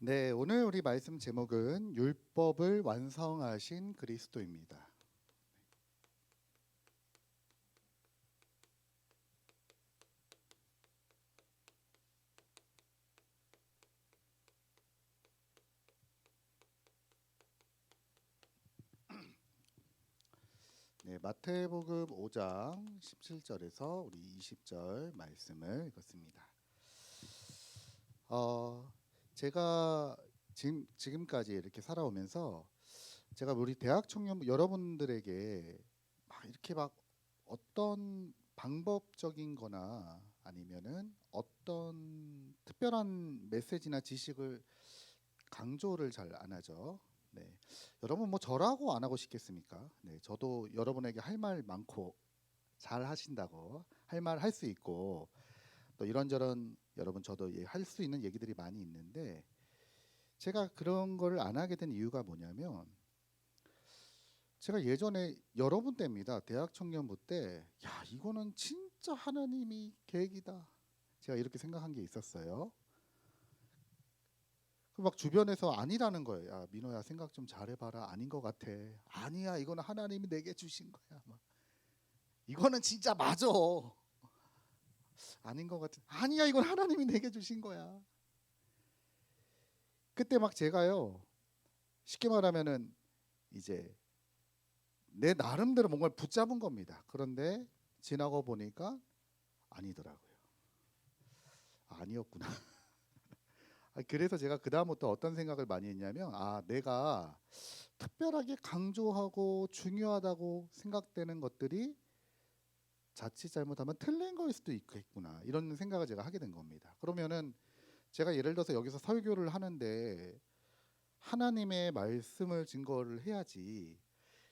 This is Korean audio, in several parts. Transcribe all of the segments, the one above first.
네, 오늘 우리 말씀 제목은 율법을 완성하신 그리스도입니다. 네, 마태복음 5장 17절에서 우리 20절 말씀을 읽었습니다. 제가 지금까지 이렇게 살아오면서 제가 우리 대학 청년 여러분들에게 막 이렇게 막 어떤 방법적인 거나 아니면은 어떤 특별한 메시지나 지식을 강조를 잘 안 하죠. 네. 여러분 뭐 저라고 안 하고 싶겠습니까? 네. 저도 여러분에게 할 말 많고 잘 하신다고 할 말 할 수 있고 또 이런저런 여러분 저도 할 수 있는 얘기들이 많이 있는데 제가 그런 걸 안 하게 된 이유가 뭐냐면 제가 예전에 여러분 때입니다. 대학 청년부 때 야, 이거는 진짜 하나님이 계획이다. 제가 이렇게 생각한 게 있었어요. 그 막 주변에서 아니라는 거예요. 야, 민호야 생각 좀 잘해봐라. 아닌 것 같아. 아니야, 이거는 하나님이 내게 주신 거야. 막. 이거는 진짜 맞아. 아닌 것 같아. 아니야, 이건 하나님이 내게 주신 거야. 그때 막 제가요. 쉽게 말하면은 이제 내 나름대로 뭔가를 붙잡은 겁니다. 그런데 지나고 보니까 아니더라고요. 아니었구나. 그래서 제가 그 다음부터 어떤 생각을 많이 했냐면 내가 특별하게 강조하고 중요하다고 생각되는 것들이 자칫 잘못하면 틀린 거일 수도 있겠구나 이런 생각을 제가 하게 된 겁니다. 그러면은 제가 예를 들어서 여기서 설교를 하는데 하나님의 말씀을 증거를 해야지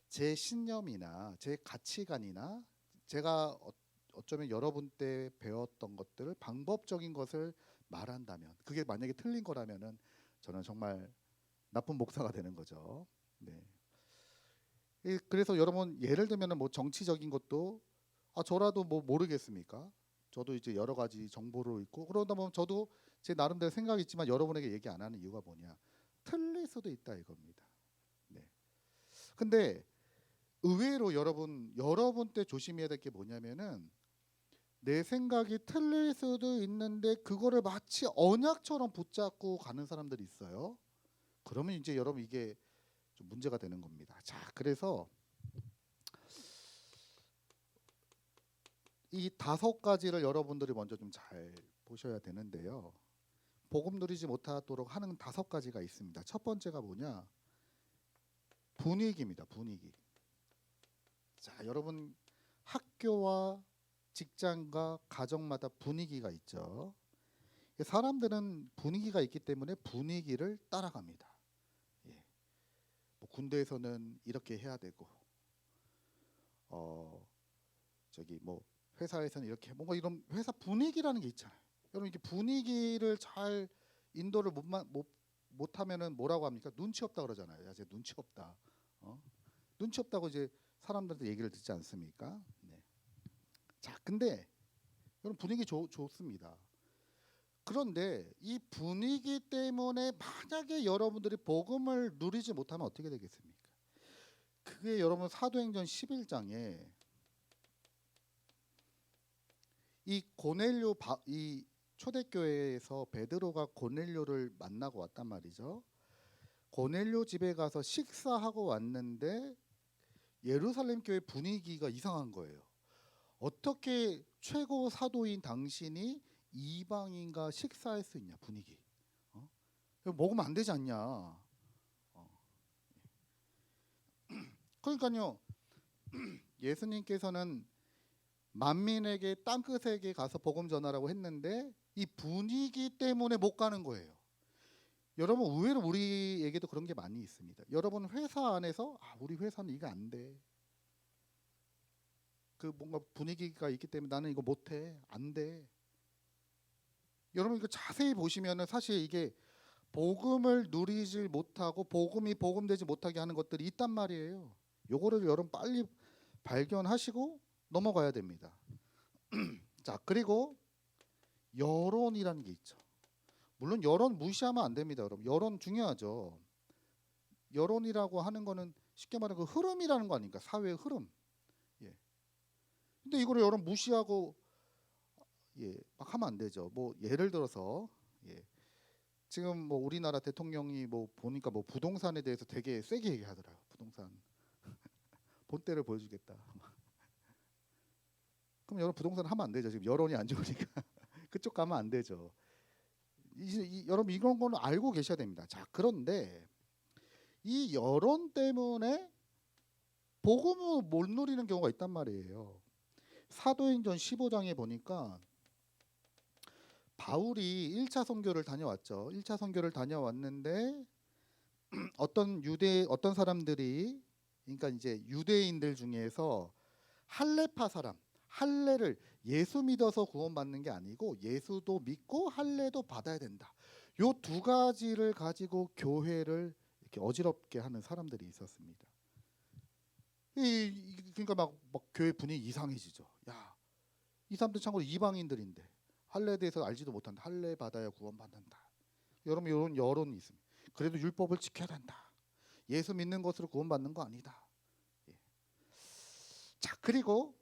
제 신념이나 제 가치관이나 제가 어쩌면 여러분 때 배웠던 것들을 방법적인 것을 말한다면 그게 만약에 틀린 거라면은 저는 정말 나쁜 목사가 되는 거죠. 네. 그래서 여러분 예를 들면은 뭐 정치적인 것도 저라도 뭐 모르겠습니까? 저도 이제 여러 가지 정보를 있고 그러다 보면 저도 제 나름대로 생각이 있지만 여러분에게 얘기 안 하는 이유가 뭐냐? 틀릴 수도 있다 이겁니다. 네. 근데 의외로 여러분 때 조심해야 될 게 뭐냐면은 내 생각이 틀릴 수도 있는데 그거를 마치 언약처럼 붙잡고 가는 사람들이 있어요. 그러면 이제 여러분 이게 좀 문제가 되는 겁니다. 자, 그래서 이 다섯 가지를 여러분들이 먼저 좀 잘 보셔야 되는데요. 복음 누리지 못하도록 하는 다섯 가지가 있습니다. 첫 번째가 뭐냐? 분위기입니다. 분위기. 자, 여러분 학교와 직장과 가정마다 분위기가 있죠. 사람들은 분위기가 있기 때문에 분위기를 따라갑니다. 예. 뭐 군대에서는 이렇게 해야 되고, 어 저기 뭐 회사에서는 이렇게 뭔가 이런 회사 분위기라는 게 있잖아요. 여러분 이게 분위기를 잘 인도를 못하면은 뭐라고 합니까? 눈치 없다 그러잖아요. 야, 쟤 눈치 없다. 어? 눈치 없다고 이제 사람들한테 얘기를 듣지 않습니까? 네. 자, 근데 여러분 분위기 좋습니다. 그런데 이 분위기 때문에 만약에 여러분들이 복음을 누리지 못하면 어떻게 되겠습니까? 그게 여러분 사도행전 11장에 이 이 초대교회에서 베드로가 고넬료를 만나고 왔단 말이죠. 고넬료 집에 가서 식사하고 왔는데 예루살렘 교회 분위기가 이상한 거예요. 어떻게 최고 사도인 당신이 이방인과 식사할 수 있냐 분위기. 어? 먹으면 안 되지 않냐. 그러니까요. 예수님께서는 만민에게 땅끝에게 가서 복음 전하라고 했는데 이 분위기 때문에 못 가는 거예요. 여러분 의외로 우리에게도 그런 게 많이 있습니다. 여러분 회사 안에서 우리 회사는 이거 안 돼. 그 뭔가 분위기가 있기 때문에 나는 이거 못 해. 안 돼. 여러분 이거 자세히 보시면은 사실 이게 복음을 누리지 못하고 복음이 복음되지 못하게 하는 것들이 있단 말이에요. 요거를 여러분 빨리 발견하시고 넘어가야 됩니다. 자, 그리고 여론이라는 게 있죠. 물론 여론 무시하면 안 됩니다, 여러분. 여론 중요하죠. 여론이라고 하는 거는 쉽게 말하면 그 흐름이라는 거 아닙니까? 사회의 흐름. 예. 근데 이거를 여론 무시하고 막 하면 안 되죠. 뭐 예를 들어서 지금 뭐 우리나라 대통령이 뭐 보니까 뭐 부동산에 대해서 되게 세게 얘기하더라고요. 부동산 본때를 보여주겠다. 그럼 여러분 부동산 하면 안 되죠. 지금 여론이 안 좋으니까 그쪽 가면 안 되죠. 여러분 이런 거는 알고 계셔야 됩니다. 자, 그런데 이 여론 때문에 복음을 못 누리는 경우가 있단 말이에요. 사도행전 15장에 보니까 바울이 1차 선교를 다녀왔죠. 1차 선교를 다녀왔는데 어떤 사람들이, 그러니까 이제 유대인들 중에서 할례파 사람, 할례를 예수 믿어서 구원받는 게 아니고 예수도 믿고 할례도 받아야 된다. 요 두 가지를 가지고 교회를 이렇게 어지럽게 하는 사람들이 있었습니다. 그러니까 막 교회 분위기 이상해지죠. 야, 이 사람들 참고로 이방인들인데 할례에 대해서 알지도 못한다. 할례 받아야 구원받는다. 여러분 이런 여론이 있습니다. 그래도 율법을 지켜야 된다. 예수 믿는 것으로 구원받는 거 아니다. 자, 그리고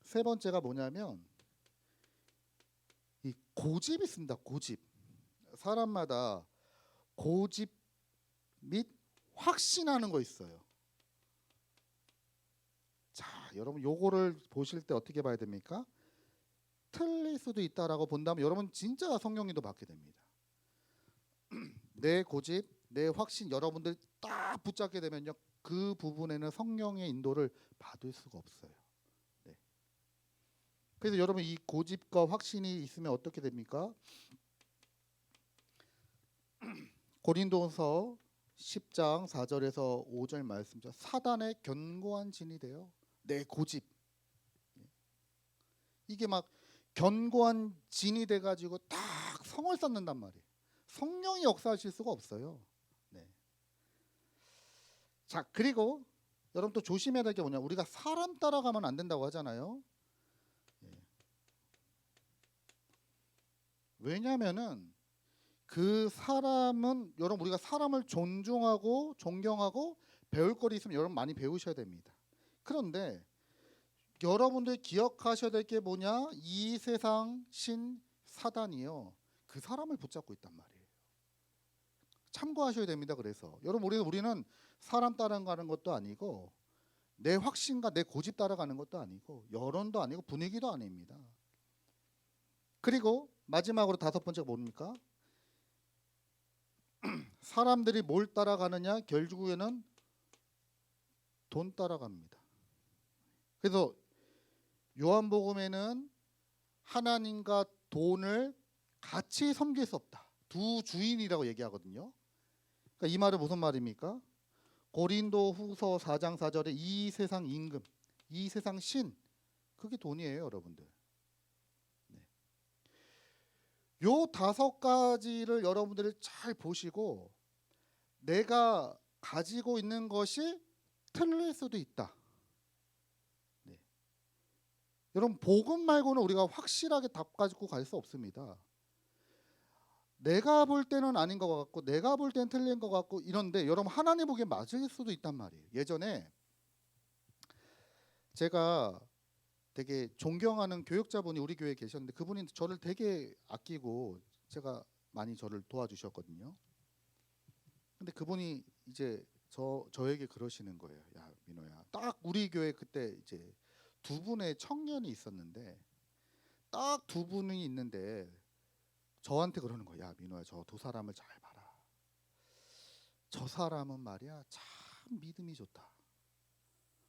세 번째가 뭐냐면 이 고집이 있습니다. 고집. 사람마다 고집 및 확신하는 거 있어요. 자, 여러분 요거를 보실 때 어떻게 봐야 됩니까? 틀릴 수도 있다라고 본다면 여러분 진짜 성령님도 받게 됩니다. 내 고집, 내 확신 여러분들 딱 붙잡게 되면요, 그 부분에는 성령의 인도를 받을 수가 없어요. 네. 그래서 여러분 이 고집과 확신이 있으면 어떻게 됩니까? 고린도서 10장 4절에서 5절 말씀이죠. 사단의 견고한 진이 돼요. 내 고집. 이게 막 견고한 진이 돼가지고 딱 성을 쌓는단 말이에요. 성령이 역사하실 수가 없어요. 네. 자, 그리고 여러분 또 조심해야 될 게 뭐냐? 우리가 사람 따라가면 안 된다고 하잖아요. 왜냐하면은 그 사람은, 여러분 우리가 사람을 존중하고 존경하고 배울 거리 있으면 여러분 많이 배우셔야 됩니다. 그런데 여러분들 기억하셔야 될 게 뭐냐? 이 세상 신 사단이요, 그 사람을 붙잡고 있단 말이에요. 참고하셔야 됩니다. 그래서 여러분 우리는 사람 따라가는 것도 아니고 내 확신과 내 고집 따라가는 것도 아니고 여론도 아니고 분위기도 아닙니다. 그리고 마지막으로 다섯 번째가 뭡니까? 사람들이 뭘 따라가느냐? 결국에는 돈 따라갑니다. 그래서 요한복음에는 하나님과 돈을 같이 섬길 수 없다. 두 주인이라고 얘기하거든요. 그러니까 이 말은 무슨 말입니까? 고린도후서 4장 4절에 이 세상 임금, 이 세상 신, 그게 돈이에요, 여러분들. 네. 요 다섯 가지를 여러분들이 잘 보시고 내가 가지고 있는 것이 틀릴 수도 있다. 네. 여러분 복음 말고는 우리가 확실하게 답 가지고 갈 수 없습니다. 내가 볼 때는 아닌 것 같고 내가 볼 때는 틀린 것 같고 이런데 여러분 하나님 보기엔 맞을 수도 있단 말이에요. 예전에 제가 되게 존경하는 교육자분이 우리 교회에 계셨는데 그분이 저를 되게 아끼고 제가 많이 저를 도와주셨거든요. 근데 그분이 이제 저에게 그러시는 거예요. 야, 민호야. 딱 우리 교회 그때 이제 두 분의 청년이 있었는데 딱 두 분이 있는데 저한테 그러는 거야. 야, 민호야, 저 두 사람을 잘 봐라. 저 사람은 말이야 참 믿음이 좋다.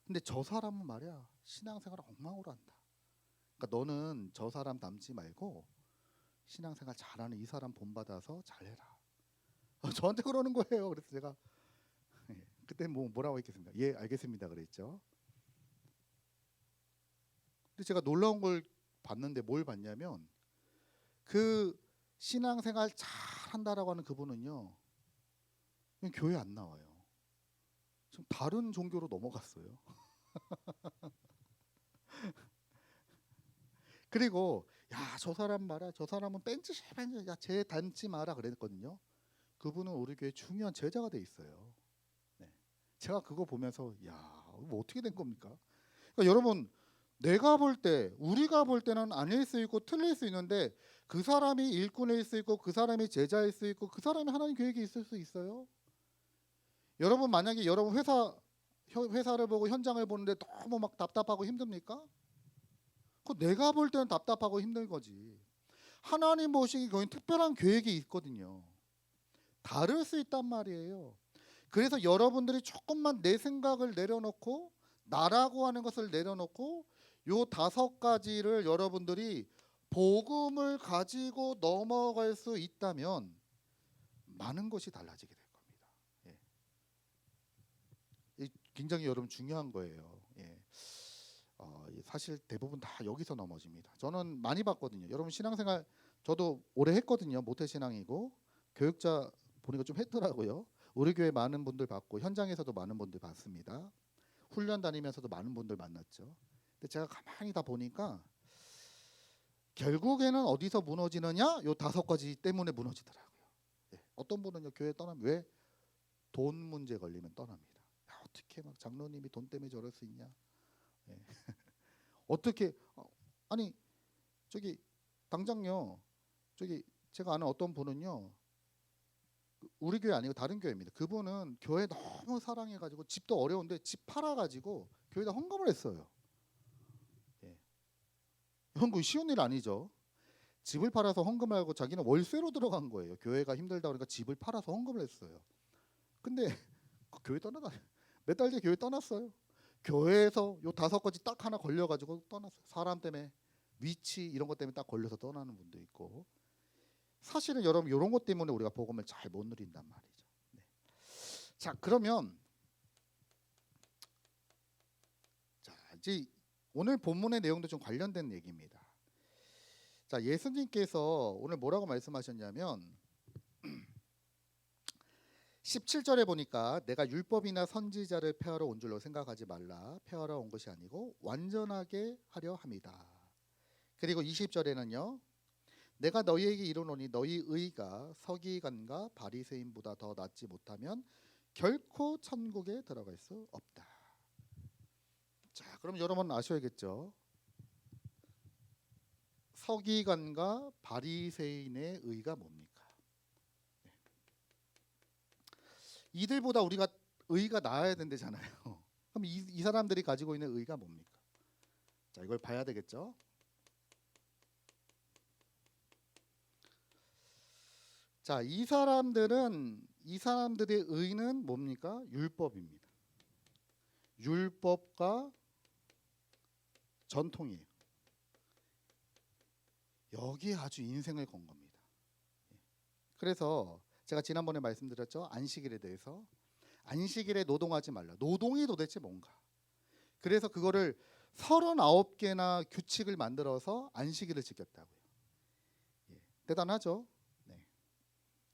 근데 저 사람은 말이야 신앙생활을 엉망으로 한다. 그러니까 너는 저 사람 닮지 말고 신앙생활 잘하는 이 사람 본받아서 잘해라. 저한테 그러는 거예요. 그래서 제가 그때 뭐라고 했겠습니까? 예, 알겠습니다. 그랬죠. 근데 제가 놀라운 걸 봤는데 뭘 봤냐면 그 신앙생활 잘한다라고 하는 그분은요, 그냥 교회 안 나와요. 좀 다른 종교로 넘어갔어요. 그리고 야, 저 사람 봐라. 저 사람은 벤츠. 야, 쟤 닮지 마라 그랬거든요. 그분은 우리 교회 중요한 제자가 돼 있어요. 네. 제가 그거 보면서 야, 뭐 어떻게 된 겁니까? 그러니까 여러분, 내가 볼 때, 우리가 볼 때는 아닐 수 있고 틀릴 수 있는데 그 사람이 일꾼일 수 있고 그 사람이 제자일 수 있고 그 사람이 하나님 계획이 있을 수 있어요. 여러분 만약에 여러분 회사를 보고 현장을 보는데 너무 막 답답하고 힘듭니까? 그 내가 볼 때는 답답하고 힘든 거지. 하나님 보시기 거긴 특별한 계획이 있거든요. 다를 수 있단 말이에요. 그래서 여러분들이 조금만 내 생각을 내려놓고 나라고 하는 것을 내려놓고 요 5가지를 여러분들이 복음을 가지고 넘어갈 수 있다면 많은 것이 달라지게 될 겁니다. 예. 굉장히 여러분 중요한 거예요. 예. 사실 대부분 다 여기서 넘어집니다. 저는 많이 봤거든요. 여러분 신앙생활 저도 오래 했거든요. 모태신앙이고 교육자 보니까 좀 했더라고요. 우리 교회 많은 분들 봤고 현장에서도 많은 분들 봤습니다. 훈련 다니면서도 많은 분들 만났죠. 근데 제가 가만히 다 보니까 결국에는 어디서 무너지느냐? 요 5가지 때문에 무너지더라고요. 예. 어떤 분은요 교회 떠나면 왜? 돈 문제 걸리면 떠납니다. 야, 어떻게 막 장로님이 돈 때문에 저럴 수 있냐? 예. 어떻게 아니 저기 당장요 저기 제가 아는 어떤 분은요 우리 교회 아니고 다른 교회입니다. 그분은 교회 너무 사랑해가지고 집도 어려운데 집 팔아가지고 교회에다 헌금을 했어요. 예. 헌금 쉬운 일 아니죠. 집을 팔아서 헌금을 하고 자기는 월세로 들어간 거예요. 교회가 힘들다 그러니까 집을 팔아서 헌금을 했어요. 근데 그 교회 떠나다 몇 달 뒤에 교회 떠났어요. 교회에서 요 5가지 딱 하나 걸려가지고 떠났어요. 사람 때문에 위치 이런 것 때문에 딱 걸려서 떠나는 분도 있고. 사실은 여러분 이런 것 때문에 우리가 복음을 잘 못 누린단 말이죠. 네. 자 그러면 자 이제 오늘 본문의 내용도 좀 관련된 얘기입니다. 자 예수님께서 오늘 뭐라고 말씀하셨냐면 17절에 보니까 내가 율법이나 선지자를 폐하러 온 줄로 생각하지 말라. 폐하러 온 것이 아니고 완전하게 하려 함이다. 그리고 20절에는요. 내가 너희에게 이르노니 너희 의가 서기관과 바리새인보다 더 낫지 못하면 결코 천국에 들어갈 수 없다. 자, 그럼 여러분 아셔야겠죠. 서기관과 바리새인의 의가 뭡니까? 이들보다 우리가 의가 나아야 된다잖아요. 그럼 이 사람들이 가지고 있는 의가 뭡니까? 자, 이걸 봐야 되겠죠. 자, 이 사람들의 의는 뭡니까? 율법입니다. 율법과 전통이에요. 여기에 아주 인생을 건 겁니다. 그래서 제가 지난번에 말씀드렸죠. 안식일에 대해서. 안식일에 노동하지 말라. 노동이 도대체 뭔가. 그래서 그거를 39개나 규칙을 만들어서 안식일을 지켰다고요. 예, 대단하죠. 네.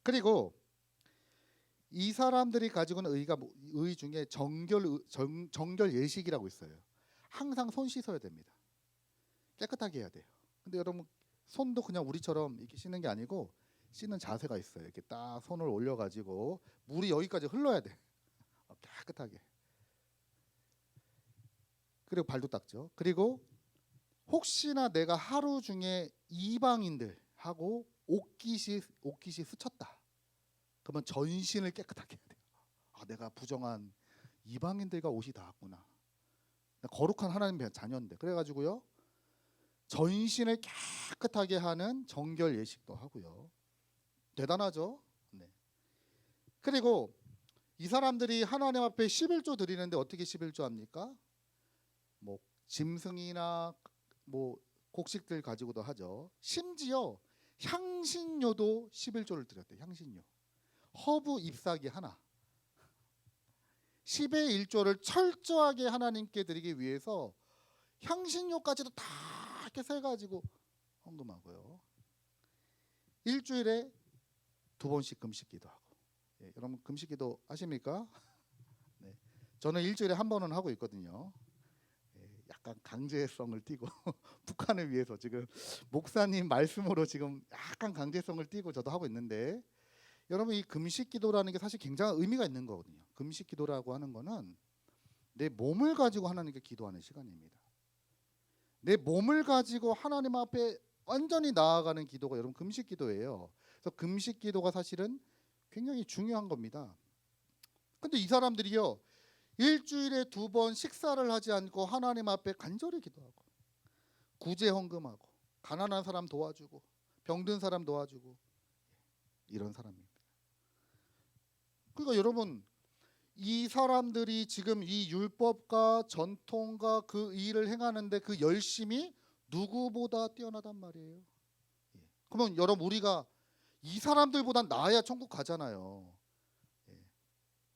그리고 이 사람들이 가지고 있는 의 중에 정결 예식이라고 있어요. 항상 손 씻어야 됩니다. 깨끗하게 해야 돼요. 근데 여러분 손도 그냥 우리처럼 이렇게 씻는 게 아니고 씻는 자세가 있어요. 이렇게 딱 손을 올려가지고 물이 여기까지 흘러야 돼. 깨끗하게. 그리고 발도 닦죠. 그리고 혹시나 내가 하루 중에 이방인들하고 옷깃이 스쳤다. 그러면 전신을 깨끗하게 해야 돼요. 아, 내가 부정한 이방인들과 옷이 닿았구나. 거룩한 하나님의 자녀인데. 그래가지고요. 전신을 깨끗하게 하는 정결 예식도 하고요. 대단하죠? 네. 그리고 이 사람들이 하나님 앞에 11조 드리는데 어떻게 11조 합니까? 뭐 짐승이나 뭐 곡식들 가지고도 하죠. 심지어 향신료도 11조를 드렸대요. 향신료. 허브 잎사귀 하나. 10의 1조를 철저하게 하나님께 드리기 위해서 향신료까지도 다 이렇게 세가지고 헌금하고요. 일주일에 2번씩 금식기도 하고. 예, 여러분 금식기도 하십니까? 네. 저는 일주일에 1번은 하고 있거든요. 예, 약간 강제성을 띠고 북한을 위해서 지금 목사님 말씀으로 지금 약간 강제성을 띠고 저도 하고 있는데, 여러분 이 금식 기도라는 게 사실 굉장한 의미가 있는 거거든요. 금식 기도라고 하는 거는 내 몸을 가지고 하나님께 기도하는 시간입니다. 내 몸을 가지고 하나님 앞에 완전히 나아가는 기도가 여러분 금식 기도예요. 그래서 금식 기도가 사실은 굉장히 중요한 겁니다. 근데 이 사람들이요, 일주일에 2번 식사를 하지 않고 하나님 앞에 간절히 기도하고 구제 헌금하고 가난한 사람 도와주고 병든 사람 도와주고 이런 사람입니다. 그러니까 여러분, 이 사람들이 지금 이 율법과 전통과 그 일을 행하는데 그 열심이 누구보다 뛰어나단 말이에요. 그러면 여러분, 우리가 이 사람들보다 나아야 천국 가잖아요.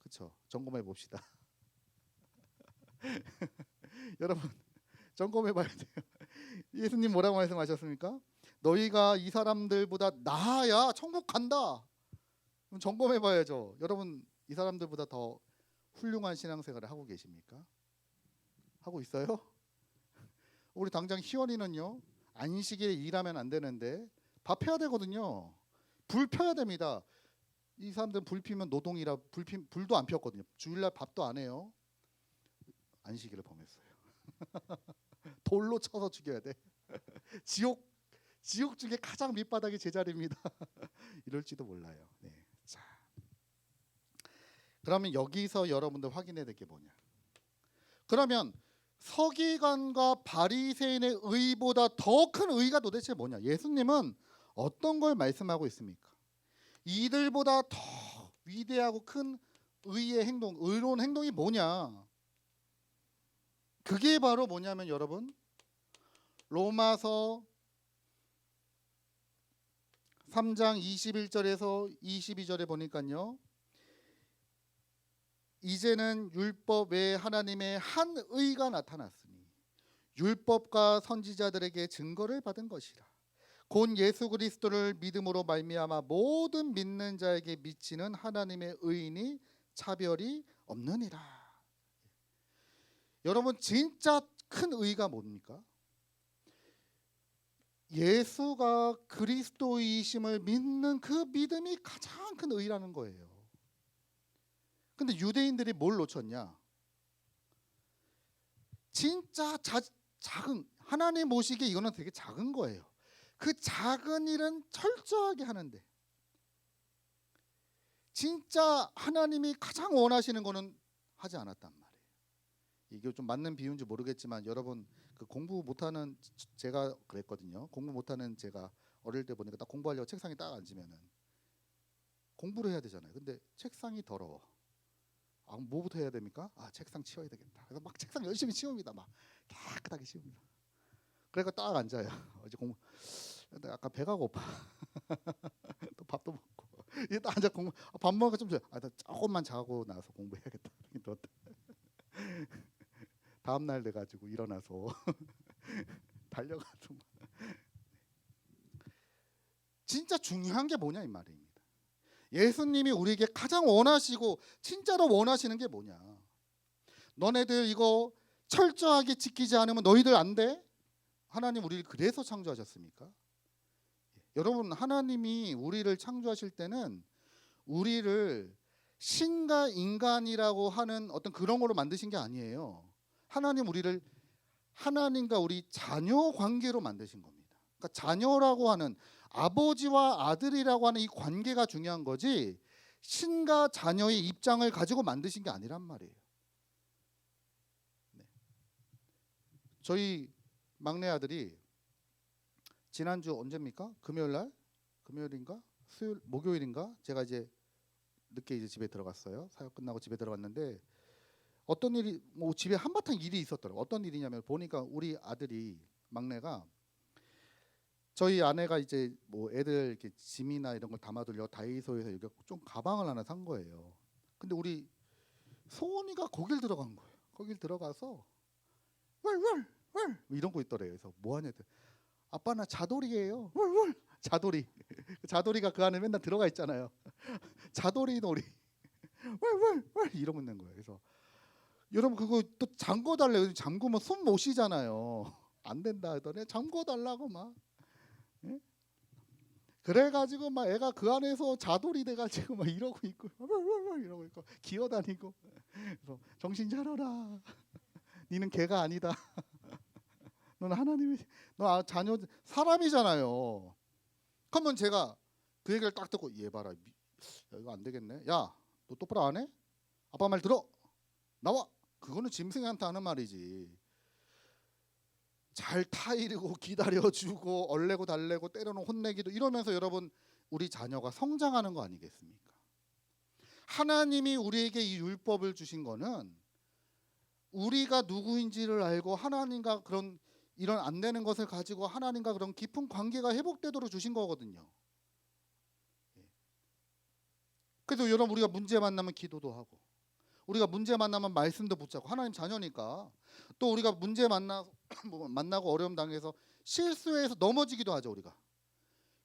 그렇죠? 점검해 봅시다. 여러분, 점검해 봐야 돼요. 예수님 뭐라고 말씀하셨습니까? 너희가 이 사람들보다 나아야 천국 간다. 그럼 점검해 봐야죠. 여러분, 이 사람들보다 더 훌륭한 신앙생활을 하고 계십니까? 하고 있어요? 우리 당장 희원이는요, 안식일에 일하면 안 되는데 밥 해야 되거든요. 불 펴야 됩니다. 이 사람들은 불 피면 노동이라 불도 안 폈거든요. 주일날 밥도 안 해요. 안식일을 범했어요. 돌로 쳐서 죽여야 돼. 지옥 중에 가장 밑바닥이 제자리입니다. 이럴지도 몰라요. 네. 자, 그러면 여기서 여러분들 확인해야 될 게 뭐냐? 그러면 서기관과 바리새인의 의보다 더 큰 의가 도대체 뭐냐? 예수님은 어떤 걸 말씀하고 있습니까? 이들보다 더 위대하고 큰 의의 행동, 의로운 행동이 뭐냐? 그게 바로 뭐냐면 여러분, 로마서 3장 21절에서 22절에 보니까요, 이제는 율법 외에 하나님의 한 의가 나타났으니 율법과 선지자들에게 증거를 받은 것이라. 곧 예수 그리스도를 믿음으로 말미암아 모든 믿는 자에게 미치는 하나님의 의인이 차별이 없느니라. 여러분, 진짜 큰 의가 뭡니까? 예수가 그리스도이심을 믿는 그 믿음이 가장 큰 의라는 거예요. 근데 유대인들이 뭘 놓쳤냐? 진짜 작은, 하나님 보시기에 이거는 되게 작은 거예요. 그 작은 일은 철저하게 하는데 진짜 하나님이 가장 원하시는 거는 하지 않았단 말이에요. 이게 좀 맞는 비유인지 모르겠지만 여러분, 그 공부 못하는 제가 그랬거든요. 공부 못하는 제가 어릴 때 보니까 딱 공부하려고 책상에 딱 앉으면은 공부를 해야 되잖아요. 근데 책상이 더러워. 아, 뭐부터 해야 됩니까? 아, 책상 치워야 되겠다. 그래서 막 책상 열심히 치웁니다. 막 깨끗하게 치웁니다. 그래서 딱 앉아요. 어제 공부. 근데 아까 배가 고파. 또 밥도 먹고. 이제 딱 앉아 공부. 밥 먹으니까 좀 아, 나 조금만 자고 나서 공부해야겠다. 또 다음 날 돼가지고 일어나서 달려가서. 진짜 중요한 게 뭐냐 이 말입니다. 예수님이 우리에게 가장 원하시고 진짜로 원하시는 게 뭐냐? 너네들 이거 철저하게 지키지 않으면 너희들 안 돼? 하나님 우리를 그래서 창조하셨습니까? 여러분, 하나님이 우리를 창조하실 때는 우리를 신과 인간이라고 하는 어떤 그런 걸로 만드신 게 아니에요. 하나님 우리를 하나님과 우리 자녀 관계로 만드신 겁니다. 그러니까 자녀라고 하는, 아버지와 아들이라고 하는 이 관계가 중요한 거지 신과 자녀의 입장을 가지고 만드신 게 아니란 말이에요. 네. 저희 막내 아들이 지난주 언제입니까? 금요일인가? 수요일, 목요일인가? 제가 이제 늦게 이제 집에 들어갔어요. 사역 끝나고 집에 들어갔는데 어떤 일이, 뭐 집에 한바탕 일이 있었더라고요. 어떤 일이냐면 보니까 우리 아들이, 막내가, 저희 아내가 이제 뭐 애들 이렇게 짐이나 이런 걸 담아두려고 다이소에서 이렇게 좀 가방을 하나 산 거예요. 근데 우리 소원이가 거길 들어간 거예요. 거길 들어가서 왈왈 이런 거 있더래요. 그래서 뭐 하냐 했더니 아빠 나 자돌이에요. 왈왈 자돌이. 자돌이가 그 안에 맨날 들어가 있잖아요. 자돌이 놀이. 왈왈 이러고 있는 거예요. 그래서 여러분 그거 또 잠궈 달래요. 잠그면 숨 못 쉬잖아요. 안 된다 하더니 잠궈 달라고 막. 예? 그래가지고 막 애가 그 안에서 자돌이 돼가지고 막 이러고 있고 이러고 있고 기어다니고. 그래서 정신 차려라. 니는 개가 아니다. 너는 하나님이 자녀 사람이잖아요. 그러면 제가 그 얘기를 딱 듣고 얘 봐라. 야, 이거 안 되겠네. 야, 너 똑바로 안 해? 아빠 말 들어. 나와. 그거는 짐승한테 하는 말이지. 잘 타이르고 기다려주고 얼레고 달래고 때로는 혼내기도 이러면서 여러분 우리 자녀가 성장하는 거 아니겠습니까? 하나님이 우리에게 이 율법을 주신 거는 우리가 누구인지를 알고 하나님과 그런 이런 안 되는 것을 가지고 하나님과 그런 깊은 관계가 회복되도록 주신 거거든요. 그래서 여러분 우리가 문제 만나면 기도도 하고 우리가 문제 만나면 말씀도 붙잡고 하나님 자녀니까 또 우리가 문제 만나고 어려움 당해서 실수해서 넘어지기도 하죠. 우리가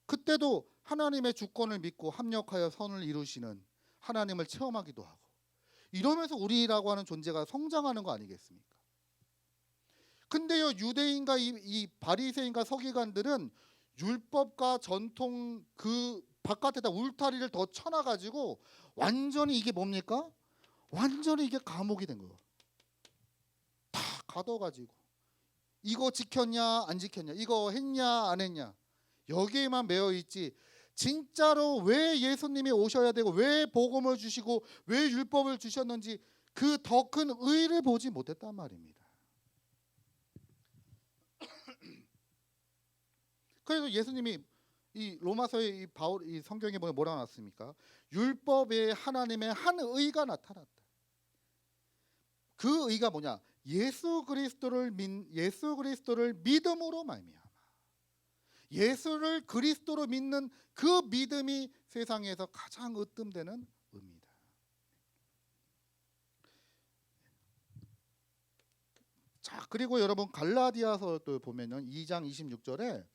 그때도 하나님의 주권을 믿고 합력하여 선을 이루시는 하나님을 체험하기도 하고 이러면서 우리라고 하는 존재가 성장하는 거 아니겠습니까? 근데요 유대인과 이 바리새인과 서기관들은 율법과 전통 그 바깥에다 울타리를 더 쳐놔가지고 완전히 이게 뭡니까? 완전히 이게 감옥이 된 거예요. 다 가둬가지고 이거 지켰냐 안 지켰냐 이거 했냐 안 했냐 여기에만 매여 있지 진짜로 왜 예수님이 오셔야 되고 왜 복음을 주시고 왜 율법을 주셨는지 그 더 큰 의의를 보지 못했단 말입니다. 그래서 예수님이 이 로마서의 이 성경에 보면 뭐라 나왔습니까? 율법에 하나님의 한 의가 나타났다. 그 의가 뭐냐? 예수 그리스도를 믿음으로 말미암아. 예수를 그리스도로 믿는 그 믿음이 세상에서 가장 으뜸되는 의입니다. 자, 그리고 여러분 갈라디아서도 보면은 2장 16절에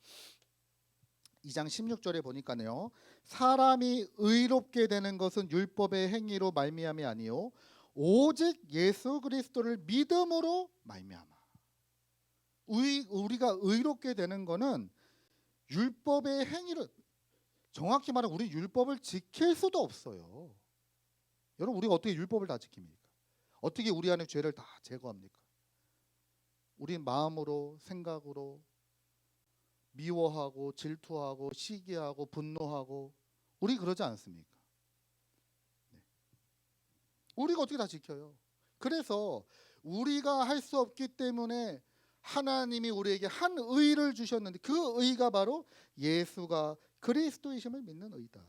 보니까요. 사람이 의롭게 되는 것은 율법의 행위로 말미암이 아니요 오직 예수 그리스도를 믿음으로 말미암아. 우리가 의롭게 되는 거는 율법의 행위를 정확히 말하면 우리 율법을 지킬 수도 없어요. 여러분 우리가 어떻게 율법을 다 지킵니까? 어떻게 우리 안에 죄를 다 제거합니까? 우리 마음으로 생각으로 미워하고 질투하고 시기하고 분노하고 우리 그러지 않습니까? 네. 우리가 어떻게 다 지켜요? 그래서 우리가 할 수 없기 때문에 하나님이 우리에게 한 의를 주셨는데 그 의가 바로 예수가 그리스도이심을 믿는 의다.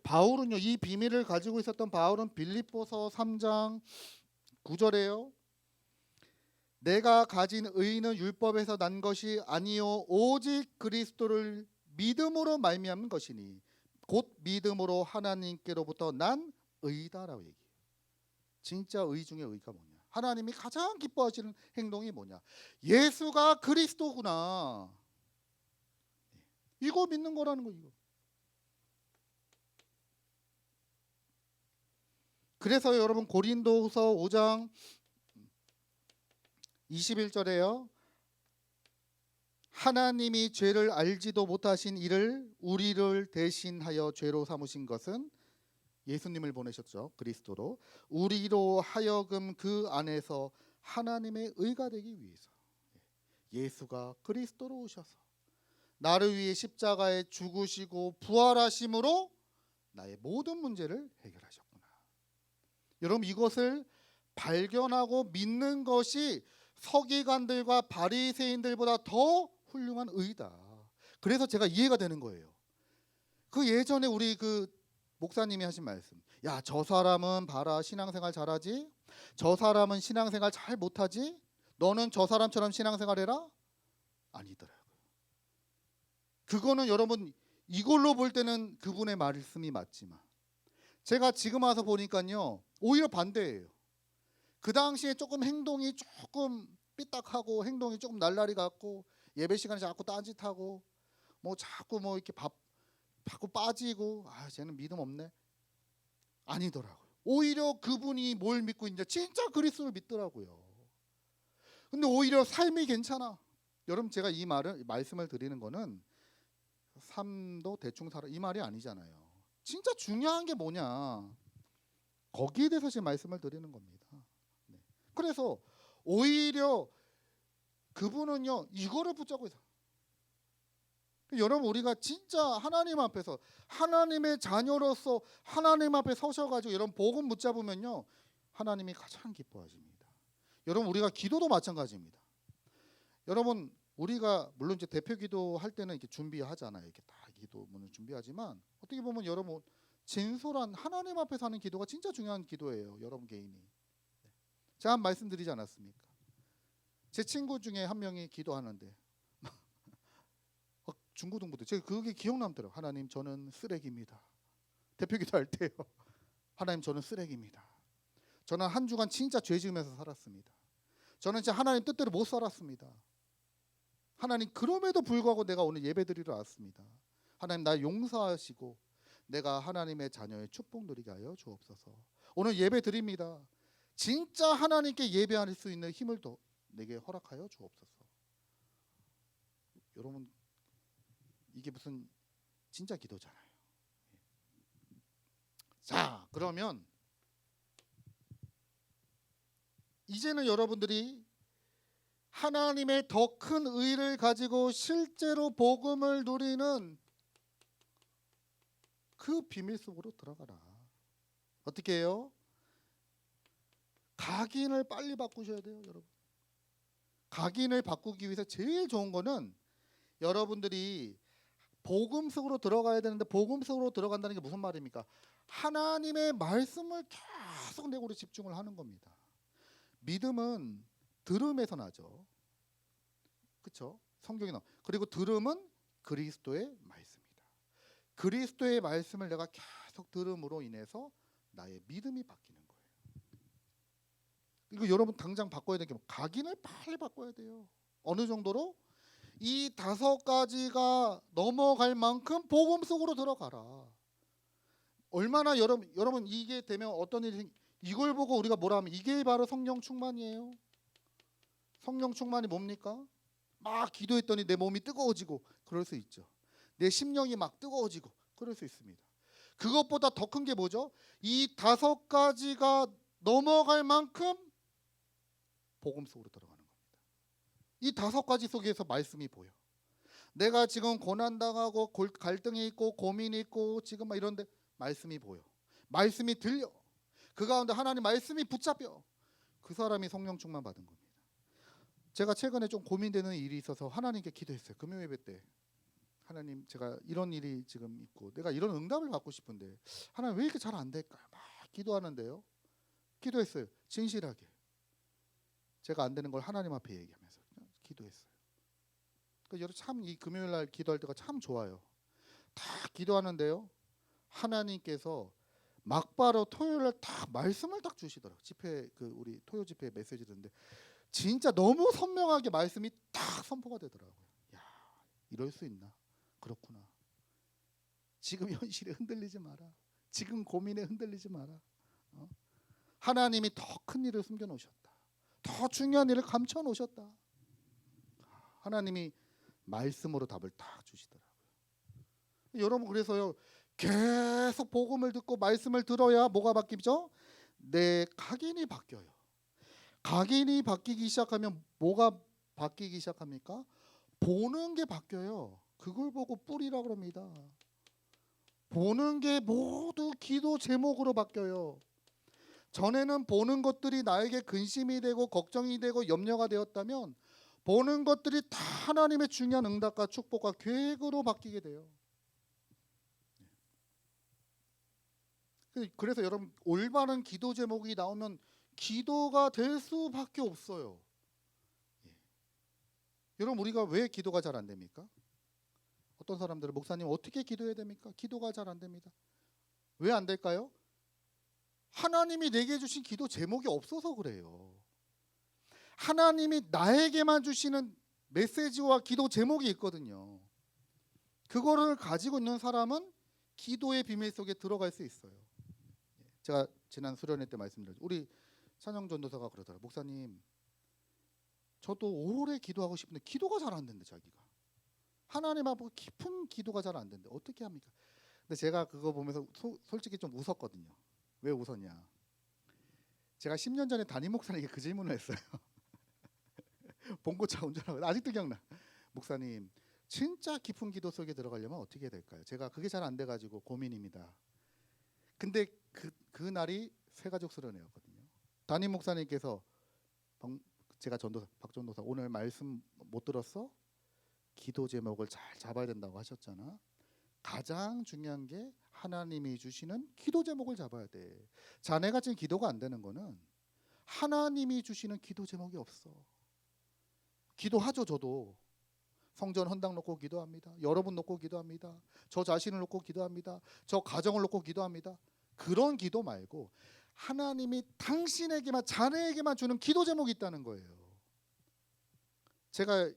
바울은요 이 비밀을 가지고 있었던 바울은 빌립보서 3장 9절에요. 내가 가진 의는 율법에서 난 것이 아니요 오직 그리스도를 믿음으로 말미암은 것이니 곧 믿음으로 하나님께로부터 난 의다라고 얘기해요. 진짜 의 중에 의가 뭐냐? 하나님이 가장 기뻐하시는 행동이 뭐냐? 예수가 그리스도구나. 이거 믿는 거라는 거예요. 그래서 여러분 고린도후서 5장 21절에요. 하나님이 죄를 알지도 못하신 이를 우리를 대신하여 죄로 삼으신 것은 예수님을 보내셨죠. 그리스도로 우리로 하여금 그 안에서 하나님의 의가 되기 위해서 예수가 그리스도로 오셔서 나를 위해 십자가에 죽으시고 부활하심으로 나의 모든 문제를 해결하셨구나. 여러분 이것을 발견하고 믿는 것이 서기관들과 바리새인들보다 더 훌륭한 의다. 그래서 제가 이해가 되는 거예요. 그 예전에 우리 그 목사님이 하신 말씀. 야, 저 사람은 봐라 신앙생활 잘하지? 저 사람은 신앙생활 잘 못하지? 너는 저 사람처럼 신앙생활 해라? 아니더라고요. 그거는 여러분 이걸로 볼 때는 그분의 말씀이 맞지만 제가 지금 와서 보니까요 오히려 반대예요. 그 당시에 조금 행동이 조금 삐딱하고 행동이 조금 날라리 같고 예배 시간에 자꾸 딴짓하고 뭐 자꾸 뭐 이렇게 자꾸 빠지고 아 쟤는 믿음 없네 아니더라고요. 오히려 그분이 뭘 믿고 있냐? 진짜 그리스도를 믿더라고요. 근데 오히려 삶이 괜찮아. 여러분, 제가 이 말씀을 드리는 거는 삶도 대충 살아 이 말이 아니잖아요. 진짜 중요한 게 뭐냐? 거기에 대해서 지금 말씀을 드리는 겁니다. 네. 그래서 오히려 그분은요 이거를 붙잡고 있어요. 여러분, 우리가 진짜 하나님 앞에서 하나님의 자녀로서 하나님 앞에 서셔가지고 여러분 복음 붙잡으면요 하나님이 가장 기뻐하십니다. 여러분, 우리가 기도도 마찬가지입니다. 여러분, 우리가 물론 이제 대표 기도 할 때는 이렇게 준비하잖아요. 이렇게 다 기도문을 준비하지만 어떻게 보면 여러분 진솔한 하나님 앞에서 하는 기도가 진짜 중요한 기도예요. 여러분 개인이. 제가 한 말씀드리지 않았습니까? 제 친구 중에 한 명이 기도하는데 중고등부터 제가 그게 기억 남더라고요. 하나님, 저는 쓰레기입니다. 대표 기도할 때요. 하나님, 저는 쓰레기입니다. 저는 한 주간 진짜 죄 지으면서 살았습니다. 저는 진짜 하나님 뜻대로 못 살았습니다. 하나님, 그럼에도 불구하고 내가 오늘 예배 드리러 왔습니다. 하나님, 나 용서하시고 내가 하나님의 자녀의 축복 누리게 하여 주옵소서. 오늘 예배 드립니다. 진짜 하나님께 예배할 수 있는 힘을 더 내게 허락하여 주옵소서. 여러분, 이게 무슨 진짜 기도잖아요. 자, 그러면 이제는 여러분들이 하나님의 더 큰 의를 가지고 실제로 복음을 누리는 그 비밀 속으로 들어가라. 어떻게 해요? 각인을 빨리 바꾸셔야 돼요, 여러분. 각인을 바꾸기 위해서 제일 좋은 거는 여러분들이 복음 속으로 들어가야 되는데, 복음 속으로 들어간다는 게 무슨 말입니까? 하나님의 말씀을 계속 내고 집중을 하는 겁니다. 믿음은 들음에서 나죠. 그렇죠? 성경에 나와. 그리고 들음은 그리스도의 말씀이다. 그리스도의 말씀을 내가 계속 들음으로 인해서 나의 믿음이 바뀌는 거예요. 이거 여러분 당장 바꿔야 되는 게 각인을 빨리 바꿔야 돼요. 어느 정도로? 이 5가지가 넘어갈 만큼 복음 속으로 들어가라. 얼마나 여러분 이게 되면 어떤 일이 이걸 보고 우리가 뭐라 하면 이게 바로 성령 충만이에요. 성령 충만이 뭡니까? 막 기도했더니 내 몸이 뜨거워지고 그럴 수 있죠. 내 심령이 막 뜨거워지고 그럴 수 있습니다. 그것보다 더 큰 게 뭐죠? 이 5가지가 넘어갈 만큼 복음 속으로 들어가는 겁니다. 이 5가지 속에서 말씀이 보여. 내가 지금 고난당하고 갈등이 있고 고민이 있고 지금 막 이런데 말씀이 보여. 말씀이 들려. 그 가운데 하나님 말씀이 붙잡혀. 그 사람이 성령 충만 받은 겁니다. 제가 최근에 좀 고민되는 일이 있어서 하나님께 기도했어요. 금요 예배 때. 하나님, 제가 이런 일이 지금 있고 내가 이런 응답을 받고 싶은데 하나님 왜 이렇게 잘 안 될까요? 막 기도하는데요. 기도했어요. 진실하게. 제가 안 되는 걸 하나님 앞에 얘기하면서 기도했어요. 여러분 참 이 금요일 날 기도할 때가 참 좋아요. 다 기도하는데요. 하나님께서 막바로 토요일 날 딱 말씀을 딱 주시더라고요. 집회 우리 토요 집회 메시지 듣는데 진짜 너무 선명하게 말씀이 딱 선포가 되더라고요. 야, 이럴 수 있나? 그렇구나. 지금 현실에 흔들리지 마라. 지금 고민에 흔들리지 마라. 하나님이 더 큰 일을 숨겨 놓으셨다. 더 중요한 일을 감춰 놓으셨다. 하나님이 말씀으로 답을 딱 주시더라고요. 여러분, 그래서요 계속 복음을 듣고 말씀을 들어야 뭐가 바뀌죠? 내 각인이 바뀌어요. 각인이 바뀌기 시작하면 뭐가 바뀌기 시작합니까? 보는 게 바뀌어요. 그걸 보고 뿌리라 그럽니다. 보는 게 모두 기도 제목으로 바뀌어요. 전에는 보는 것들이 나에게 근심이 되고 걱정이 되고 염려가 되었다면 보는 것들이 다 하나님의 중요한 응답과 축복과 계획으로 바뀌게 돼요. 그래서 여러분 올바른 기도 제목이 나오면 기도가 될 수밖에 없어요. 여러분, 우리가 왜 기도가 잘 안 됩니까? 어떤 사람들은 목사님 어떻게 기도해야 됩니까? 기도가 잘 안 됩니다. 왜 안 될까요? 하나님이 내게 주신 기도 제목이 없어서 그래요. 하나님이 나에게만 주시는 메시지와 기도 제목이 있거든요. 그거를 가지고 있는 사람은 기도의 비밀 속에 들어갈 수 있어요. 제가 지난 수련회 때 말씀드렸죠. 우리 찬영 전도사가 그러더라고요. 목사님, 저도 오래 기도하고 싶은데 기도가 잘 안 된대. 자기가 하나님 앞에 깊은 기도가 잘 안 된대. 어떻게 합니까? 근데 제가 그거 보면서 솔직히 좀 웃었거든요. 왜 웃었냐? 제가 10년 전에 담임 목사님에게 그 질문을 했어요. 봉고차 운전하고 아직도 기억나. 목사님, 진짜 깊은 기도 속에 들어가려면 어떻게 해야 될까요? 제가 그게 잘 안 돼가지고 고민입니다. 근데 그 날이 새가족 수련회였거든요. 담임 목사님께서 제가 박전도사 오늘 말씀 못 들었어? 기도 제목을 잘 잡아야 된다고 하셨잖아. 가장 중요한 게 하나님이 주시는 기도 제목을 잡아야 돼. 자네가 지금 기도가 안 되는 거는 하나님이 주시는 기도 제목이 없어. 기도하죠. 저도 성전 헌당 놓고 기도합니다. 여러분 놓고 기도합니다. 저 자신을 놓고 기도합니다. 저 가정을 놓고 기도합니다. 그런 기도 말고 하나님이 당신에게만, 자네에게만 주는 기도 제목이 있다는 거예요. 제가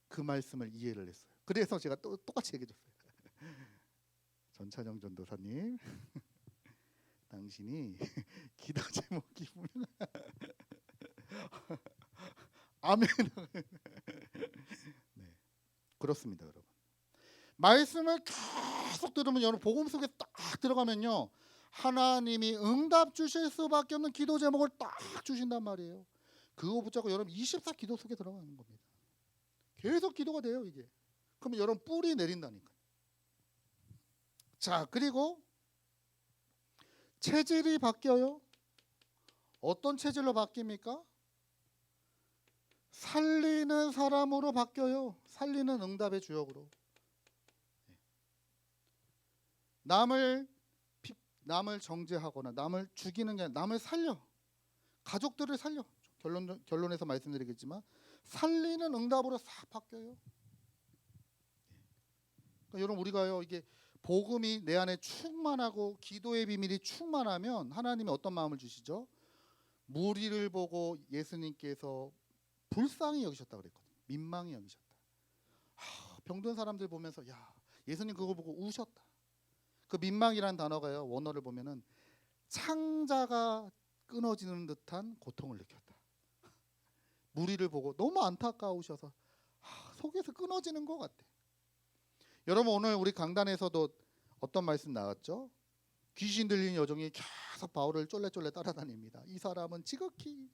그 말씀을 이해를 했어요. 그래서 제가 똑같이 얘기해 줬어요. 전찬영 전도사님, 당신이 기도 제목이 분명 아멘. 네, 그렇습니다, 여러분. 말씀을 계속 들으면, 여러분 복음 속에 딱 들어가면요, 하나님이 응답 주실 수밖에 없는 기도 제목을 딱 주신단 말이에요. 그거 붙잡고 여러분 24 기도 속에 들어가는 겁니다. 계속 기도가 돼요, 이게. 그러면 여러분 뿌리 내린다니까. 자, 그리고 체질이 바뀌어요. 어떤 체질로 바뀝니까? 살리는 사람으로 바뀌어요. 살리는 응답의 주역으로. 남을 정죄하거나 남을 죽이는 게 아니라 남을 살려. 가족들을 살려. 결론에서 말씀드리겠지만 살리는 응답으로 싹 바뀌어요. 그러니까 여러분, 우리가요, 이게 복음이 내 안에 충만하고 기도의 비밀이 충만하면 하나님이 어떤 마음을 주시죠? 무리를 보고 예수님께서 불쌍히 여기셨다 그랬거든요. 민망히 여기셨다. 병든 사람들 보면서 야, 예수님 그거 보고 우셨다. 그 민망이라는 단어가요, 원어를 보면은 창자가 끊어지는 듯한 고통을 느꼈다. 무리를 보고 너무 안타까우셔서 속에서 끊어지는 것 같아. 여러분, 오늘 우리 강단에서도 어떤 말씀 나왔죠? 귀신 들린 여종이 계속 바울을 쫄래쫄래 따라다닙니다. 이 사람은 지극히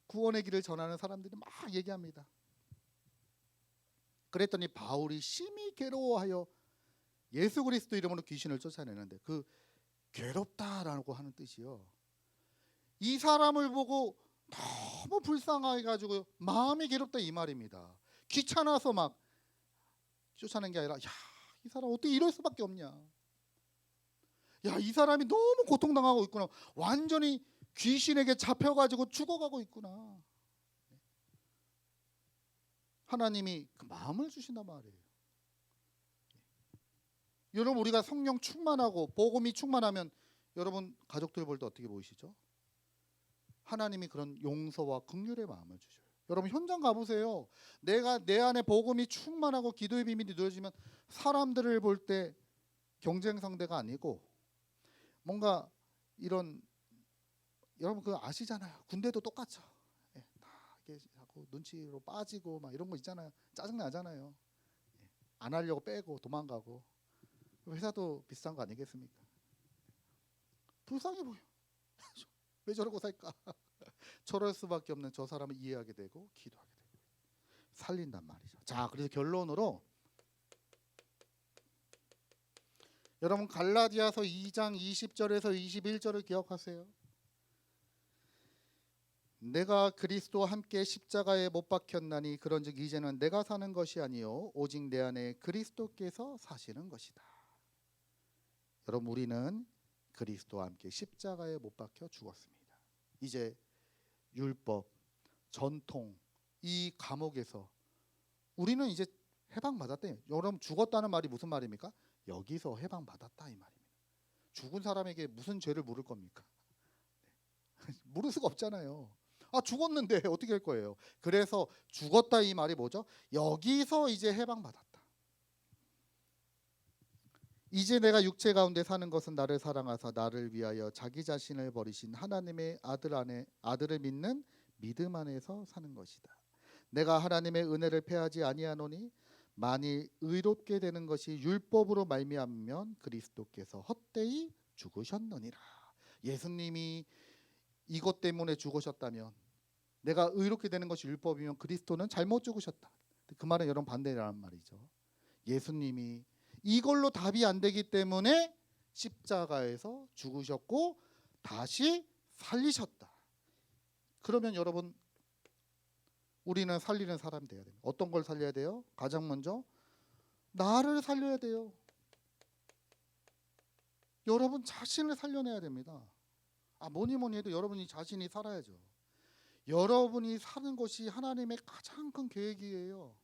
구원의 길을 전하는 사람들이 막 얘기합니다. 그랬더니 바울이 심히 괴로워하여 예수 그리스도 이름으로 귀신을 쫓아내는데, 그 괴롭다라고 하는 뜻이요, 이 사람을 보고 너무 불쌍해 가지고 마음이 괴롭다 이 말입니다. 귀찮아서 막 쫓아낸 게 아니라, 야, 이 사람 어떻게 이럴 수밖에 없냐. 야, 이 사람이 너무 고통당하고 있구나. 완전히 귀신에게 잡혀가지고 죽어가고 있구나. 하나님이 그 마음을 주신단 말이에요. 여러분, 우리가 성령 충만하고 복음이 충만하면 여러분 가족들 볼 때 어떻게 보이시죠? 하나님이 그런 용서와 긍휼의 마음을 주셔요. 여러분 현장 가보세요. 내가 내 안에 복음이 충만하고 기도의 비밀이 누려지면 사람들을 볼 때 경쟁 상대가 아니고 뭔가 이런, 여러분 그거 아시잖아요. 군대도 똑같죠. 예, 다 이렇게 하고 눈치로 빠지고 막 이런 거 있잖아요. 짜증 나잖아요. 예, 안 하려고 빼고 도망가고. 회사도 비슷한 거 아니겠습니까? 불쌍해 보여. 왜 저러고 살까? 저럴 수밖에 없는 저 사람을 이해하게 되고 기도하게 되고 살린단 말이죠. 자, 그래서 결론으로 여러분 갈라디아서 2장 20절에서 21절을 기억하세요. 내가 그리스도와 함께 십자가에 못 박혔나니 그런즉 이제는 내가 사는 것이 아니요 오직 내 안에 그리스도께서 사시는 것이다. 여러분, 우리는 그리스도와 함께 십자가에 못 박혀 죽었습니다. 이제 율법, 전통, 이 감옥에서 우리는 이제 해방받았다. 여러분, 죽었다는 말이 무슨 말입니까? 여기서 해방받았다 이 말입니다. 죽은 사람에게 무슨 죄를 물을 겁니까? 물을 수가 없잖아요. 죽었는데 어떻게 할 거예요? 그래서 죽었다 이 말이 뭐죠? 여기서 이제 해방받았다. 이제 내가 육체 가운데 사는 것은 나를 사랑하사 나를 위하여 자기 자신을 버리신 하나님의 아들을 믿는 믿음 안에서 사는 것이다. 내가 하나님의 은혜를 패하지 아니하노니 만일 의롭게 되는 것이 율법으로 말미암으면 그리스도께서 헛되이 죽으셨느니라. 예수님이 이것 때문에 죽으셨다면, 내가 의롭게 되는 것이 율법이면 그리스도는 잘못 죽으셨다. 그 말은 여러분 반대라는 말이죠. 예수님이 이걸로 답이 안 되기 때문에 십자가에서 죽으셨고 다시 살리셨다. 그러면 여러분, 우리는 살리는 사람 돼야 돼요. 어떤 걸 살려야 돼요? 가장 먼저 나를 살려야 돼요. 여러분 자신을 살려내야 됩니다. 뭐니 해도 여러분이 자신이 살아야죠. 여러분이 사는 것이 하나님의 가장 큰 계획이에요.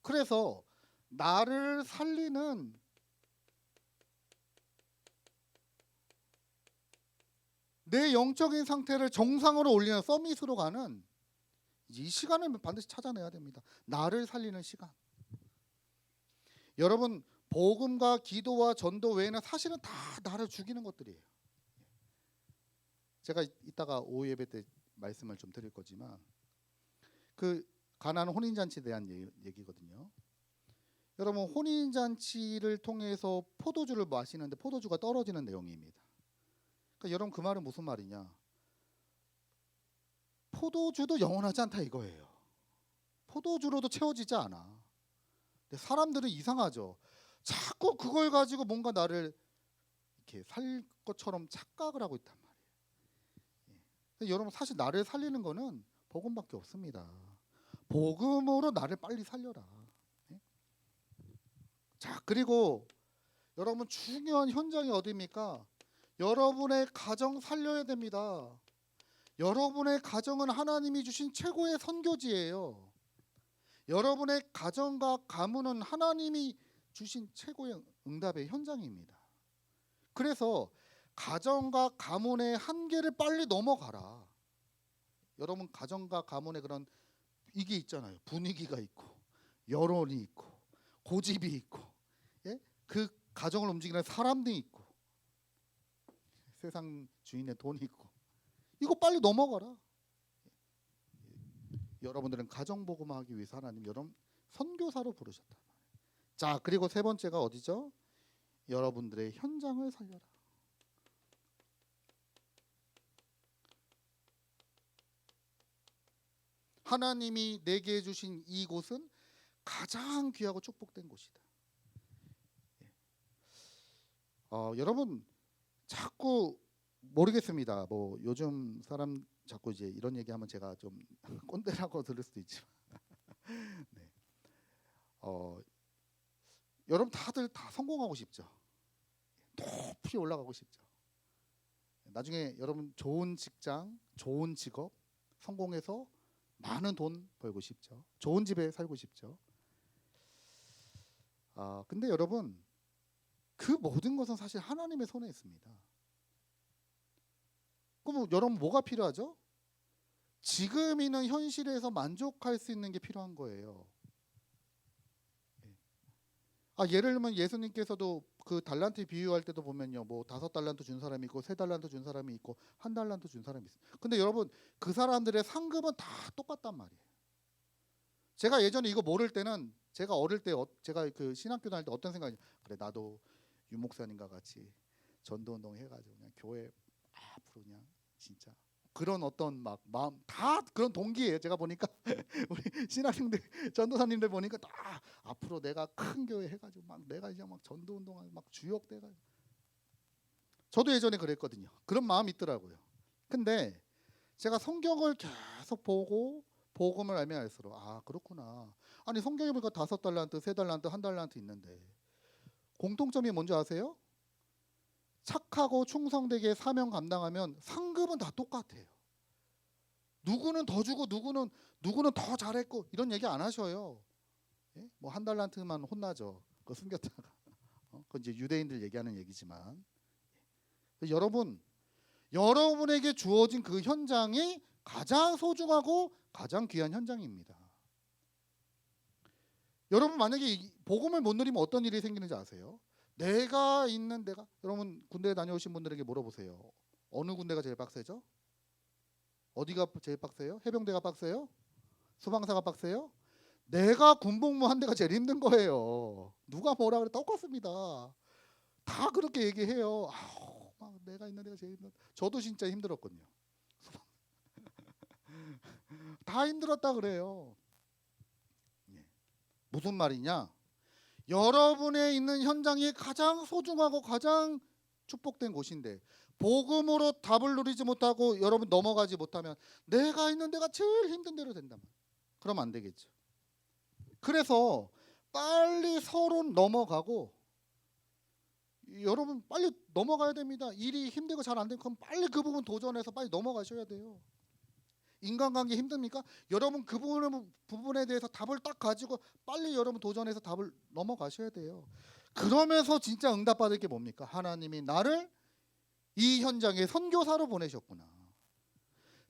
그래서 나를 살리는 내 영적인 상태를 정상으로 올리는 서밋으로 가는 이 시간을 반드시 찾아내야 됩니다. 나를 살리는 시간. 여러분, 복음과 기도와 전도 외에는 사실은 다 나를 죽이는 것들이에요. 제가 이따가 오후 예배 때 말씀을 좀 드릴 거지만, 그 가나안 혼인잔치에 대한 얘기거든요. 여러분, 혼인잔치를 통해서 포도주를 마시는데 포도주가 떨어지는 내용입니다. 그러니까 여러분, 그 말은 무슨 말이냐? 포도주도 영원하지 않다 이거예요. 포도주로도 채워지지 않아. 근데 사람들은 이상하죠. 자꾸 그걸 가지고 뭔가 나를 이렇게 살 것처럼 착각을 하고 있단 말이에요. 여러분, 사실 나를 살리는 거는 복음밖에 없습니다. 복음으로 나를 빨리 살려라. 자, 그리고 여러분, 중요한 현장이 어디입니까? 여러분의 가정 살려야 됩니다. 여러분의 가정은 하나님이 주신 최고의 선교지예요. 여러분의 가정과 가문은 하나님이 주신 최고의 응답의 현장입니다. 그래서 가정과 가문의 한계를 빨리 넘어가라. 여러분, 가정과 가문의 그런 이게 있잖아요. 분위기가 있고 여론이 있고 고집이 있고, 예? 그 가정을 움직이는 사람들이 있고 세상 주인의 돈이 있고, 이거 빨리 넘어가라. 여러분들은 가정복음하기 위해서 하나님 여러분 선교사로 부르셨다. 자, 그리고 세 번째가 어디죠? 여러분들의 현장을 살려라. 하나님이 내게 주신 이곳은 가장 귀하고 축복된 곳이다. 여러분, 자꾸 모르겠습니다. 뭐 요즘 사람 자꾸 이제 이런 얘기하면 제가 좀 꼰대라고 들을 수도 있지만, 네. 여러분 다들 다 성공하고 싶죠. 높이 올라가고 싶죠. 나중에 여러분 좋은 직장, 좋은 직업, 성공해서 많은 돈 벌고 싶죠. 좋은 집에 살고 싶죠. 근데 여러분, 그 모든 것은 사실 하나님의 손에 있습니다. 그럼 여러분 뭐가 필요하죠? 지금 있는 현실에서 만족할 수 있는 게 필요한 거예요. 예를 들면 예수님께서도 그 달란트 비유할 때도 보면요, 뭐 5달란트 준 사람이 있고 3달란트 준 사람이 있고 1달란트 준 사람이 있어요. 근데 여러분, 그 사람들의 상급은 다 똑같단 말이에요. 제가 예전에 이거 모를 때는, 제가 어릴 때 제가 그 신학교 다닐 때 어떤 생각이, 그래 나도 유 목사님과 같이 전도운동 해가지고 그냥 교회 앞으로 그냥 진짜 그런 어떤 막 마음, 다 그런 동기예요. 제가 보니까 우리 신학생들 전도사님들 보니까 다 앞으로 내가 큰 교회 해가지고 막 내가 이제 막 전도운동하고 막 주역돼가지고, 저도 예전에 그랬거든요. 그런 마음이 있더라고요. 근데 제가 성경을 계속 보고 복음을 알면 알수록 그렇구나. 아니 성경에 보니까 5달란트, 3달란트, 1달란트 있는데 공통점이 뭔지 아세요? 착하고 충성되게 사명 감당하면 상급은 다 똑같아요. 누구는 더 주고 누구는 더 잘했고 이런 얘기 안 하셔요. 예? 뭐 1달란트만 혼나죠. 그거 숨겼다가. 그건 이제 유대인들 얘기하는 얘기지만, 여러분, 여러분에게 주어진 그 현장이 가장 소중하고 가장 귀한 현장입니다. 여러분 만약에 복음을 못 누리면 어떤 일이 생기는지 아세요? 내가 있는 데가, 여러분 군대에 다녀오신 분들에게 물어보세요. 어느 군대가 제일 빡세죠? 어디가 제일 빡세요? 해병대가 빡세요? 소방사가 빡세요? 내가 군복무 한 데가 제일 힘든 거예요. 누가 뭐라 그래 똑같습니다. 다 그렇게 얘기해요. 막 내가 있는 데가 제일 힘들다. 저도 진짜 힘들었거든요. 다 힘들었다 그래요. 무슨 말이냐? 여러분의 있는 현장이 가장 소중하고 가장 축복된 곳인데 복음으로 답을 누리지 못하고 여러분 넘어가지 못하면 내가 있는 데가 제일 힘든 데로 된다면 그러면 안 되겠죠. 그래서 빨리 서로 넘어가고 여러분 빨리 넘어가야 됩니다. 일이 힘들고 잘 안 되면 그럼 빨리 그 부분 도전해서 빨리 넘어가셔야 돼요. 인간관계 힘듭니까? 여러분 그 부분에 대해서 답을 딱 가지고 빨리 여러분 도전해서 답을 넘어가셔야 돼요. 그러면서 진짜 응답받을 게 뭡니까? 하나님이 나를 이 현장에 선교사로 보내셨구나.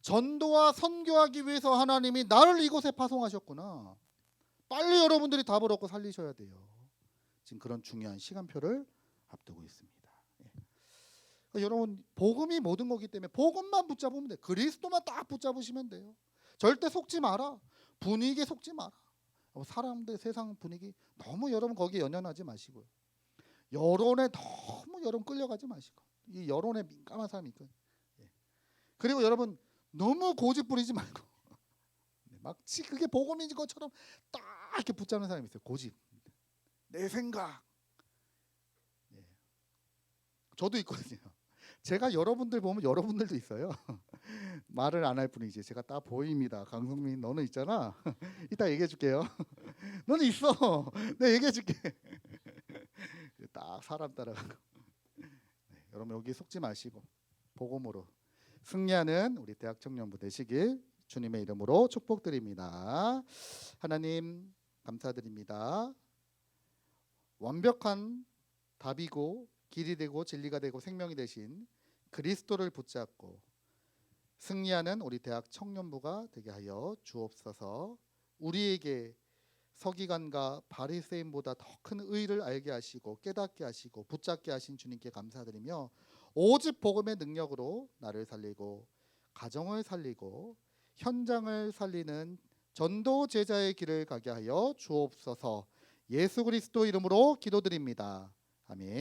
전도와 선교하기 위해서 하나님이 나를 이곳에 파송하셨구나. 빨리 여러분들이 답을 얻고 살리셔야 돼요. 지금 그런 중요한 시간표를 앞두고 있습니다. 여러분 복음이 모든 거기 때문에 복음만 붙잡으면 돼. 그리스도만 딱 붙잡으시면 돼요. 절대 속지 마라. 분위기에 속지 마라. 사람들 세상 분위기 너무 여러분 거기에 연연하지 마시고요. 여론에 너무 여러분 끌려가지 마시고 이 여론에 민감한 사람이 있거든요. 그리고 여러분 너무 고집 부리지 말고 마치 그게 복음인 것처럼 딱 이렇게 붙잡는 사람이 있어요. 고집. 내 생각. 저도 있거든요. 제가 여러분들 보면 여러분들도 있어요. 말을 안 할 뿐이지 제가 딱 보입니다. 강성민 너는 있잖아. 이따 얘기해 줄게요. 너는 있어. 내가 얘기해 줄게. 딱 사람 따라가고. 여러분 여기 속지 마시고 복음으로 승리하는 우리 대학 청년부 되시길 주님의 이름으로 축복드립니다. 하나님 감사드립니다. 완벽한 답이고 길이 되고 진리가 되고 생명이 되신 그리스도를 붙잡고 승리하는 우리 대학 청년부가 되게 하여 주옵소서. 우리에게 서기관과 바리새인보다 더 큰 의를 알게 하시고 깨닫게 하시고 붙잡게 하신 주님께 감사드리며 오직 복음의 능력으로 나를 살리고 가정을 살리고 현장을 살리는 전도 제자의 길을 가게 하여 주옵소서. 예수 그리스도 이름으로 기도드립니다. 아멘.